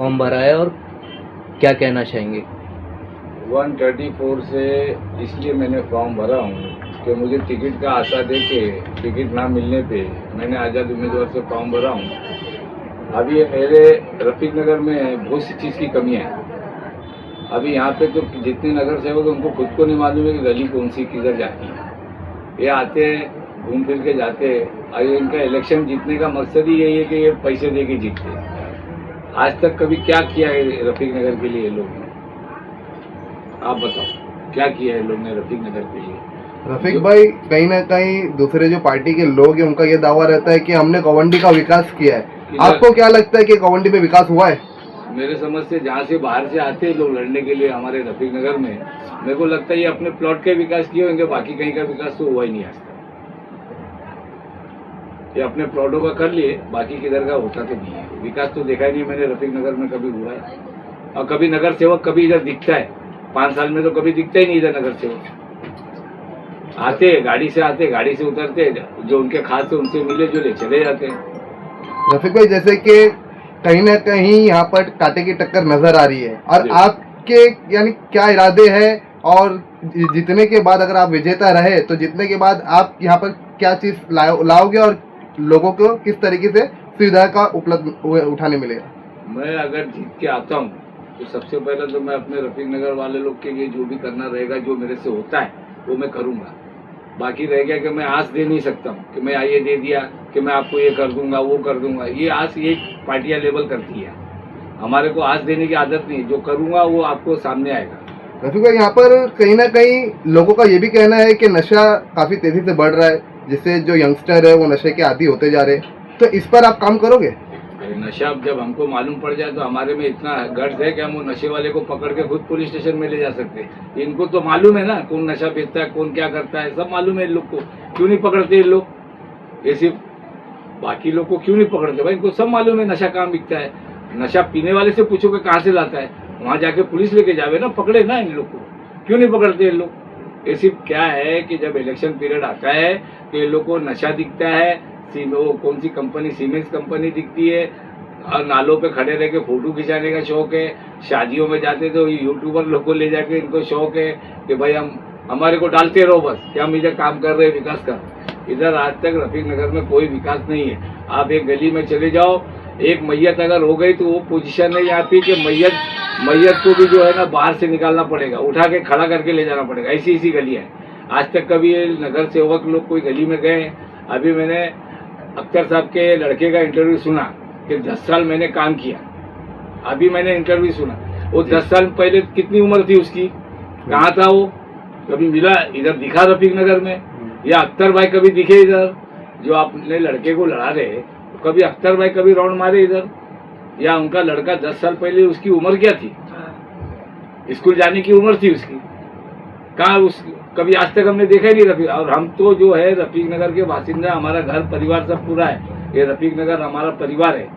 Form भरा है और क्या कहना चाहेंगे? 134 से इसलिए मैंने फॉर्म भरा हूँ कि मुझे टिकट का आशा दे के टिकट ना मिलने पे मैंने आज़ाद उम्मीदवार से फॉर्म भरा हूँ। अभी ये मेरे रफीक नगर में बहुत सी चीज़ की कमी है। अभी यहाँ पे तो जितने नगर सेवक हैं उनको खुद को नहीं मालूम है कि गली कौन सी किधर जाती है। ये आते हैं घूम फिर के जाते हैं और इनका इलेक्शन जीतने का मकसद ही यही है कि ये पैसे दे के जीतते हैं। आज तक कभी क्या किया है रफीक नगर के लिए लोग ने? आप बताओ क्या किया है लोग ने रफीक नगर के लिए? रफीक भाई, कहीं ना कहीं दूसरे जो पार्टी के लोग हैं उनका ये दावा रहता है कि हमने कवंडी का विकास किया है। आपको क्या लगता है कि कवंडी में विकास हुआ है? मेरे समझ से जहाँ से बाहर से आते हैं लोग लड़ने के लिए हमारे रफीक नगर में, मेरे को लगता है ये अपने प्लॉट के विकास किए होंगे, बाकी कहीं का विकास तो हुआ ही नहीं आज तक। ये अपने प्लॉटों का कर लिए, बाकी किधर का होता तो नहीं है। विकास तो देखा ही नहीं मैंने रफीक नगर में कभी हुआ है। और कभी नगर सेवक कभी इधर दिखता है? 5 साल में तो कभी दिखता ही नहीं इधर नगर सेवक। आते गाड़ी से उतरते, जो उनके खास थे उनसे मिले जुले चले जाते हैं। रफीक भाई, जैसे कि कहीं ना कहीं यहाँ पर कांटे की टक्कर नजर आ रही है और आपके यानी क्या इरादे हैं, और जीतने के बाद अगर आप विजेता रहे तो जीतने के बाद आप यहाँ पर क्या चीज लाओगे और लोगों को किस तरीके से सुविधा का उपलब्ध उठाने मिलेगा? मैं अगर जीत के आता हूँ तो सबसे पहले तो मैं अपने रफीक नगर वाले लोग के लिए जो भी करना रहेगा, जो मेरे से होता है वो मैं करूँगा। बाकी रह गया कि मैं आस दे नहीं सकता हूँ कि मैं ये दे दिया कि मैं आपको ये कर दूंगा वो कर दूंगा। ये आस ये पार्टियां लेवल करती है। हमारे को आस देने की आदत नहीं, जो करूंगा वो आपको सामने आएगा। रफीक भाई, यहाँ पर कहीं ना कहीं लोगों का ये भी कहना है कि नशा काफी तेजी से बढ़ रहा है, जिससे जो यंगस्टर है वो नशे के आदी होते जा रहे हैं, तो इस पर आप काम करोगे? नशा जब हमको मालूम पड़ जाए तो हमारे में इतना गट्स है कि हम वो नशे वाले को पकड़ के खुद पुलिस स्टेशन में ले जा सकते हैं। इनको तो मालूम है ना कौन नशा बेचता है, कौन क्या करता है, सब मालूम है इन लोग को। क्यों नहीं पकड़ते इन लोग? ये सिर्फ बाकी लोग को क्यों नहीं पकड़ते भाई? इनको सब मालूम है नशा कहाँ बिकता है। नशा पीने वाले से पूछो कि कहाँ से लाता है, वहाँ जाके पुलिस लेके जावे ना, पकड़े ना इन लोग को। क्यों नहीं पकड़ते इन लोग? ये सिर्फ क्या है कि जब इलेक्शन पीरियड आता है तो इन लोग को नशा दिखता है, वो कौन सी कंपनी, सीमेंस कंपनी दिखती है, और नालों पे खड़े रह के फोटो खिंचाने का शौक है। शादियों में जाते तो यूट्यूबर लोग को ले जाके इनको शौक है कि भाई हमारे को डालते रहो बस कि हम इधर काम कर रहे हैं विकास का। इधर आज तक रफीक नगर में कोई विकास नहीं है। आप एक गली में चले जाओ, एक मैयत अगर हो गई तो वो पोजीशन नहीं आती कि मैयत को भी जो है ना बाहर से निकालना पड़ेगा, उठा के खड़ा करके ले जाना पड़ेगा। ऐसी गलियाँ हैं। आज तक कभी ये नगर सेवक लोग कोई गली में गए? अभी मैंने अख्तर साहब के लड़के का इंटरव्यू सुना कि 10 साल मैंने काम किया। अभी मैंने इंटरव्यू सुना, वो 10 साल पहले कितनी उम्र थी उसकी, कहाँ था वो? कभी मिला इधर दिखा रफीक नगर में? या अख्तर भाई कभी दिखे इधर? जो आपने लड़के को लड़ा रहे, तो कभी अख्तर भाई कभी राउंड मारे इधर? या उनका लड़का 10 साल पहले उसकी उम्र क्या थी? स्कूल जाने की उम्र थी उसकी? कहाँ कभी आज तक हमने देखा ही नहीं रफीक। और हम तो जो है रफीक नगर के बासिंदा, हमारा घर परिवार सब पूरा है। ये रफीक नगर हमारा परिवार है।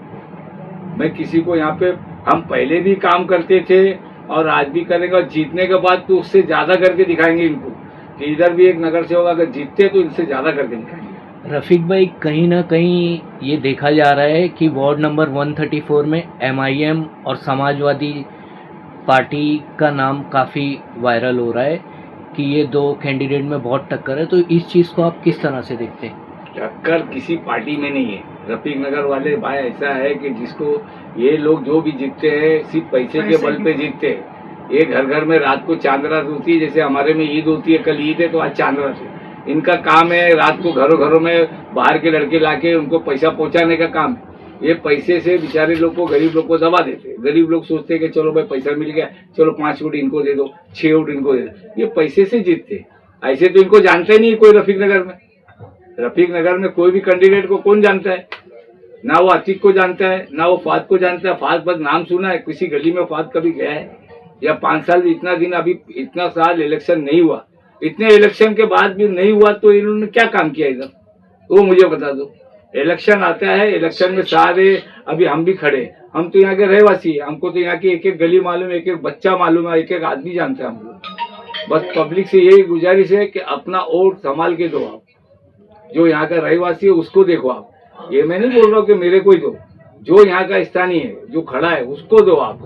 मैं किसी को यहाँ पे, हम पहले भी काम करते थे और आज भी करेंगे, और जीतने के बाद तो उससे ज्यादा करके दिखाएंगे इनको कि इधर भी एक नगर सेवक अगर जीतते तो इनसे ज्यादा करके दिखाएंगे। रफीक भाई, कहीं ना कहीं ये देखा जा रहा है कि वार्ड नंबर 134 में MIM और समाजवादी पार्टी का नाम काफ़ी वायरल हो रहा है कि ये 2 कैंडिडेट में बहुत टक्कर है, तो इस चीज़ को आप किस तरह से देखते हैं? टक्कर किसी पार्टी में नहीं है। रफीक नगर वाले भाई ऐसा है कि जिसको ये लोग जो भी जीतते हैं सिर्फ पैसे के बल पे जीतते हैं। ये घर घर में रात को चांद रात होती है, जैसे हमारे में ईद होती है, कल ईद है तो आज चांद रात है। इनका काम है रात को घरों घरों में बाहर के लड़के लाके उनको पैसा पहुंचाने का काम। ये पैसे से बेचारे लोग को, गरीब लोग को दबा देते। गरीब लोग सोचते कि चलो भाई पैसा मिल गया, चलो 5 वोट इनको दे दो, 6 वोट इनको दे दो। ये पैसे से जीतते। ऐसे तो इनको जानते ही नहीं कोई रफीक नगर में। रफीक नगर में कोई भी कैंडिडेट को कौन जानता है? ना वो अतीक को जानता है, ना वो फाद को जानता है। फाद बस नाम सुना है, किसी गली में फाद कभी गया है? या 5 साल इतना दिन, अभी इतना साल इलेक्शन नहीं हुआ, इतने इलेक्शन के बाद भी नहीं हुआ, तो इन्होंने क्या काम किया इधर? वो मुझे बता दो। इलेक्शन आता है, इलेक्शन में सारे, अभी हम भी खड़े, हम तो यहाँ के रहवासी, हमको तो यहाँ की एक एक गली मालूम है, एक एक बच्चा मालूम है, एक एक आदमी जानता है हम लोग। बस पब्लिक से यही गुजारिश है कि अपना वोट संभाल के दो। आप जो यहाँ का रहवासी है उसको देखो आप। ये मैं नहीं बोल रहा हूँ कि मेरे को ही दो, जो यहाँ का स्थानीय है, जो खड़ा है, उसको दो आप,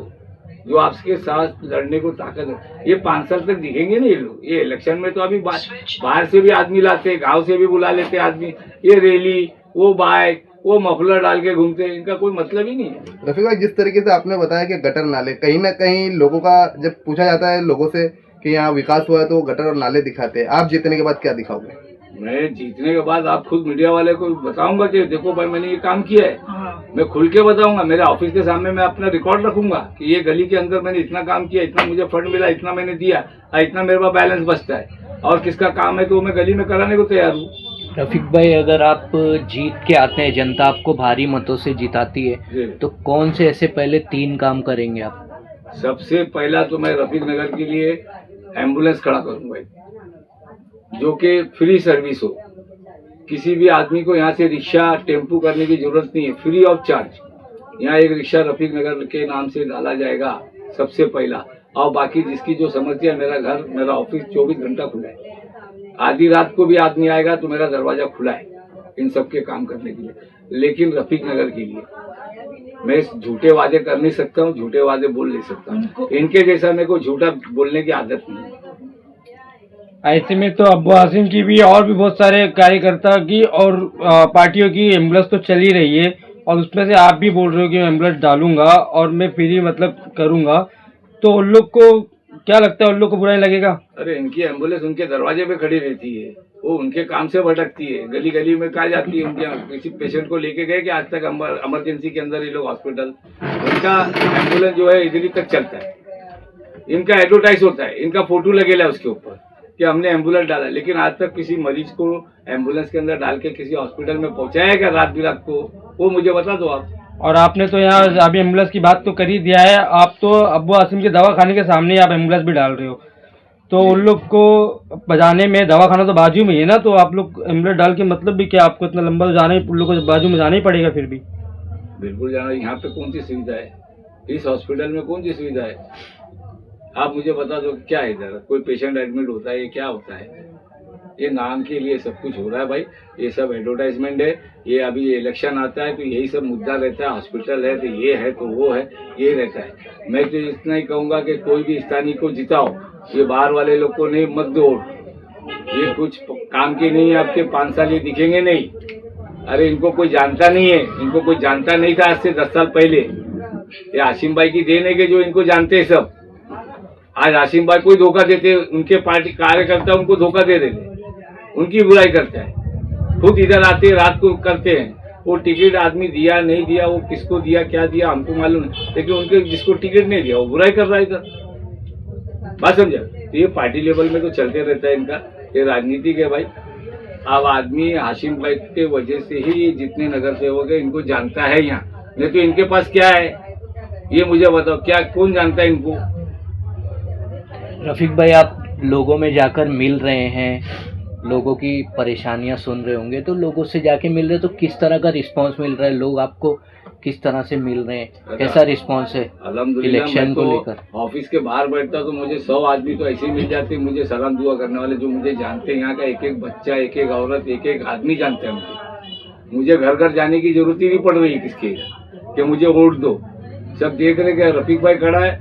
जो आपके साथ लड़ने को ताकत है। ये 5 साल तक दिखेंगे नहीं ये लोग। ये इलेक्शन में तो अभी बाहर से भी आदमी लाते हैं, गांव से भी बुला लेते हैं आदमी, ये रैली, वो बाइक, वो मफलर डाल के घूमते हैं, इनका कोई मतलब ही नहीं है। रफीक भाई, जिस तरीके से आपने बताया कि गटर नाले, कहीं ना कहीं लोगों का जब पूछा जाता है लोगों से कि यहाँ विकास हुआ है, तो वो गटर और नाले दिखाते हैं। आप जीतने के बाद क्या दिखाओगे? मैं जीतने के बाद आप खुद मीडिया वाले को बताऊंगा कि देखो भाई मैंने ये काम किया है। मैं खुल के बताऊंगा, मेरे ऑफिस के सामने मैं अपना रिकॉर्ड रखूंगा कि ये गली के अंदर मैंने इतना काम किया, इतना मुझे फंड मिला, इतना मैंने दिया, इतना मेरे पास बैलेंस बचता है, और किसका काम है तो मैं गली में कराने को तैयार हूँ। रफीक भाई, अगर आप जीत के आते हैं, जनता आपको भारी मतों से जिताती है, तो कौन से ऐसे पहले 3 काम करेंगे आप? सबसे पहला तो मैं रफीक नगर के लिए एम्बुलेंस खड़ा करूंगा, जो कि फ्री सर्विस हो। किसी भी आदमी को यहाँ से रिक्शा टेम्पू करने की जरूरत नहीं है, फ्री ऑफ चार्ज। यहाँ एक रिक्शा रफीक नगर के नाम से डाला जाएगा सबसे पहला। और बाकी जिसकी जो समस्या है, मेरा घर, मेरा ऑफिस 24 घंटा खुला है। आधी रात को भी आदमी आएगा तो मेरा दरवाजा खुला है इन सब के काम करने के लिए। लेकिन रफीक नगर के लिए मैं झूठे वादे कर नहीं सकता हूँ, झूठे वादे बोल नहीं सकता हूँ। इनके जैसा मेरे को झूठा बोलने की आदत नहीं है। ऐसे में तो अब्बू आसिम की भी और भी बहुत सारे कार्यकर्ता की और पार्टियों की एम्बुलेंस तो चल ही रही है, और उसमें से आप भी बोल रहे हो कि मैं एम्बुलेंस डालूंगा और मैं फ्री मतलब करूंगा, तो उन लोग को क्या लगता है, उन लोग को बुरा नहीं लगेगा? अरे इनकी एम्बुलेंस उनके दरवाजे पे खड़ी रहती है, वो उनके काम से भटकती है, गली गली में कहा जाती है। उनके किसी पेशेंट को लेके गए कि आज तक इमरजेंसी के अंदर ये लोग हॉस्पिटल, उनका एम्बुलेंस जो है इधर ही तक चलता है। इनका एडवर्टाइज होता है, इनका फोटो लगेगा है उसके ऊपर कि हमने एम्बुलेंस डाला, लेकिन आज तक किसी मरीज को एम्बुलेंस के अंदर डाल के किसी हॉस्पिटल में पहुंचाया क्या रात बिरात को? वो मुझे बता दो आप। और आपने तो यहाँ अभी एम्बुलेंस की बात तो कर ही दिया है, आप तो अब्बू आसिम के दवाखाने के सामने ही आप एम्बुलेंस भी डाल रहे हो, तो उन लोग को बजाने में, दवाखाना तो बाजू में ही है ना, तो आप लोग एम्बुलेंस डाल के मतलब भी क्या, आपको इतना लंबा जाना ही, उन लोग को बाजू में जाना ही पड़ेगा फिर भी? बिल्कुल जाना। यहाँ पे कौन सी सुविधा है? इस हॉस्पिटल में कौन सी सुविधा है? आप मुझे बता दो क्या है इधर? कोई पेशेंट एडमिट होता है, ये क्या होता है? ये नाम के लिए सब कुछ हो रहा है भाई, ये सब एडवर्टाइजमेंट है। ये अभी इलेक्शन आता है तो यही सब मुद्दा रहता है, हॉस्पिटल है तो ये है तो वो है, ये रहता है। मैं तो इतना ही कहूँगा कि कोई भी स्थानीय को जिताओ, ये बाहर वाले लोग को नहीं मत दो। ये कुछ काम के नहीं है, आपके 5 साल ये दिखेंगे नहीं। अरे इनको कोई जानता नहीं है, इनको कोई जानता नहीं था आज से 10 साल पहले। ये आसिम भाई की देन है कि जो इनको जानते हैं सब। आज आसिम भाई को ही धोखा देते, उनके पार्टी कार्यकर्ता उनको धोखा दे देते, उनकी बुराई करता है। खुद इधर आते रात को करते हैं। वो टिकट आदमी दिया नहीं दिया, वो किसको दिया क्या दिया हमको मालूम नहीं, लेकिन उनके जिसको टिकट नहीं दिया वो बुराई कर रहा है इधर। बात समझा? तो ये पार्टी लेवल में तो चलते रहता है इनका, ये राजनीति है भाई। अब आदमी हाशिम भाई के वजह से ही ये जितने नगर सेवक है इनको जानता है यहाँ, नहीं तो इनके पास क्या है ये मुझे बताओ, क्या कौन जानता है इनको? रफीक भाई, आप लोगों में जाकर मिल रहे हैं, लोगों की परेशानियां सुन रहे होंगे, तो लोगों से जाके मिल रहे, तो किस तरह का रिस्पांस मिल रहा है? लोग आपको किस तरह से मिल रहे हैं, कैसा रिस्पांस है इलेक्शन को लेकर? ऑफिस के बाहर बैठता तो मुझे 100 आदमी तो ऐसे ही मिल जाते, मुझे सलाम दुआ करने वाले, जो मुझे जानते हैं। यहाँ का एक एक बच्चा, एक एक औरत, एक एक आदमी जानते हैं मुझे घर घर जाने की जरूरत ही नहीं पड़ रही किसके कि मुझे वोट दो। सब देख रहे कि रफीक भाई खड़ा है,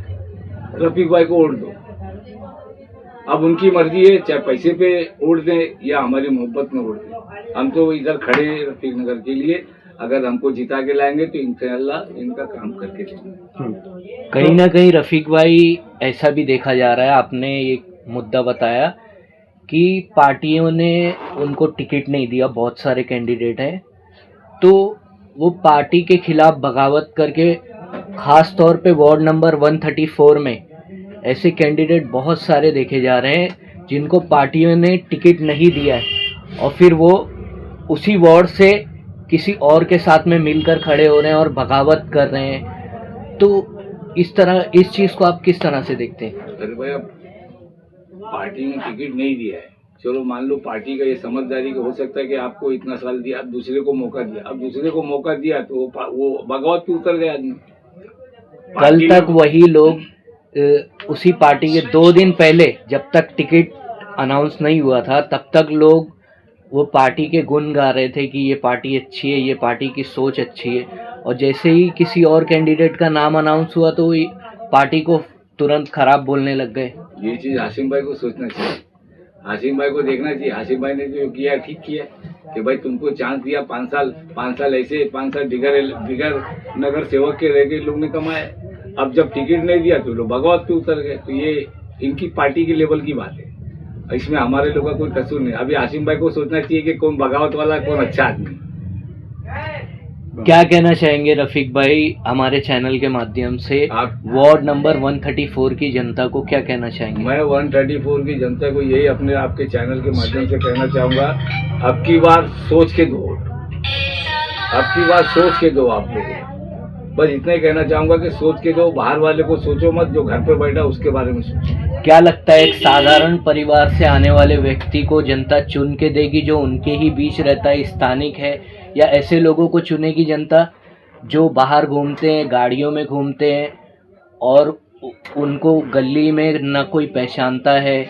रफीक भाई को वोट दो। अब उनकी मर्जी है, चाहे पैसे पे वोट दें या हमारी मोहब्बत में वोट दें। हम तो इधर खड़े हैं रफीक नगर के लिए, अगर हमको जिता के लाएंगे तो इंशाअल्लाह इनका काम करके देंगे। कहीं ना कहीं रफीक भाई ऐसा भी देखा जा रहा है, आपने एक मुद्दा बताया कि पार्टियों ने उनको टिकट नहीं दिया, बहुत सारे कैंडिडेट हैं, तो वो पार्टी के खिलाफ बगावत करके, ख़ास तौर पे वार्ड नंबर 134 में ऐसे कैंडिडेट बहुत सारे देखे जा रहे हैं जिनको पार्टियों ने टिकट नहीं दिया है, और फिर वो उसी वार्ड से किसी और के साथ में मिलकर खड़े हो रहे हैं और बगावत कर रहे हैं। तो इस तरह इस चीज़ को आप किस तरह से देखते हैं? अरे भाई, अब पार्टी ने टिकट नहीं दिया है, चलो मान लो पार्टी का ये समझदारी का हो सकता है कि आपको इतना साल दिया, अब दूसरे को मौका दिया, अब दूसरे को मौका दिया तो वो बगावत पे उतर गए आदमी। कल तक वही लोग उसी पार्टी के 2 दिन पहले, जब तक टिकट अनाउंस नहीं हुआ था, तब तक लोग वो पार्टी के गुण गा रहे थे कि ये पार्टी अच्छी है, ये पार्टी की सोच अच्छी है, और जैसे ही किसी और कैंडिडेट का नाम अनाउंस हुआ तो ये पार्टी को तुरंत खराब बोलने लग गए। ये चीज हाशिम भाई को सोचना चाहिए, हाशिम भाई को देखना चाहिए। हाशिम भाई ने जो किया ठीक किया कि भाई तुमको चांस दिया 5 साल ऐसे 5 साल बिगर नगर सेवक के रह के लोग ने कमाए। अब जब टिकट नहीं दिया तो लोग बगावत पे उतर गए। तो ये इनकी पार्टी के लेवल की बात है, इसमें हमारे लोगों का कोई कसूर नहीं। अभी हाशिम भाई को सोचना चाहिए कि कौन बगावत वाला, कौन अच्छा आदमी। क्या कहना चाहेंगे रफीक भाई हमारे चैनल के माध्यम से आप वार्ड नंबर 134 की जनता को क्या कहना चाहेंगे? मैं 134 की जनता को यही अपने आपके चैनल के माध्यम से कहना चाहूंगा, अब की बार सोच के दो, अब की बार सोच के दो आप लोग। बस इतना ही कहना चाहूंगा कि सोच के दो, बाहर वाले को सोचो मत, जो घर पे बैठा उसके बारे में सोचो। क्या लगता है एक साधारण परिवार से आने वाले व्यक्ति को जनता चुन के देगी जो उनके ही बीच रहता है, स्थानिक है, या ऐसे लोगों को चुनेगी जनता जो बाहर घूमते हैं, गाड़ियों में घूमते हैं और उनको गली में ना कोई पहचानता है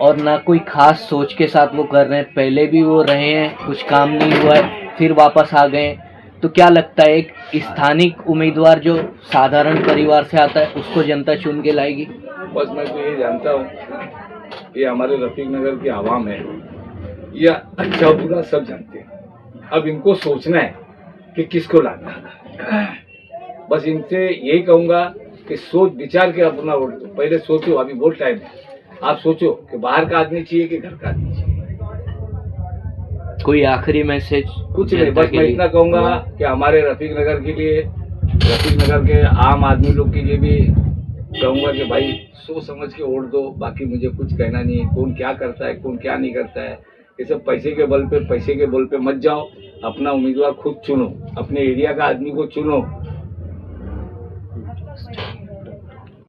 और ना कोई खास सोच के साथ वो कर रहे हैं? पहले भी वो रहे हैं, कुछ काम नहीं हुआ है, फिर वापस आ गए। तो क्या लगता है एक स्थानिक उम्मीदवार जो साधारण परिवार से आता है उसको जनता चुन के लाएगी? बस मैं तो ये जानता हूँ कि हमारे रफीक नगर की आवाम है, या अच्छा बुरा सब जानते हैं। अब इनको सोचना है कि किसको लाना है। बस इनसे यही कहूंगा कि सोच विचार के अपना वोट दो। पहले सोचो, अभी वोट टाइम है, आप सोचो कि बाहर का आदमी चाहिए कि घर का आदमी चाहिए। कोई आखिरी मैसेज? कुछ नहीं, बस मैं इतना कहूंगा कि हमारे रफीक नगर के लिए, रफीक नगर के आम आदमी लोग के लिए भी कहूंगा कि भाई सोच समझ के वोट दो। बाकी मुझे कुछ कहना नहीं है, कौन क्या करता है, कौन क्या नहीं करता है, ये सब पैसे के बल पे मत जाओ। अपना उम्मीदवार खुद चुनो, अपने एरिया का आदमी को चुनो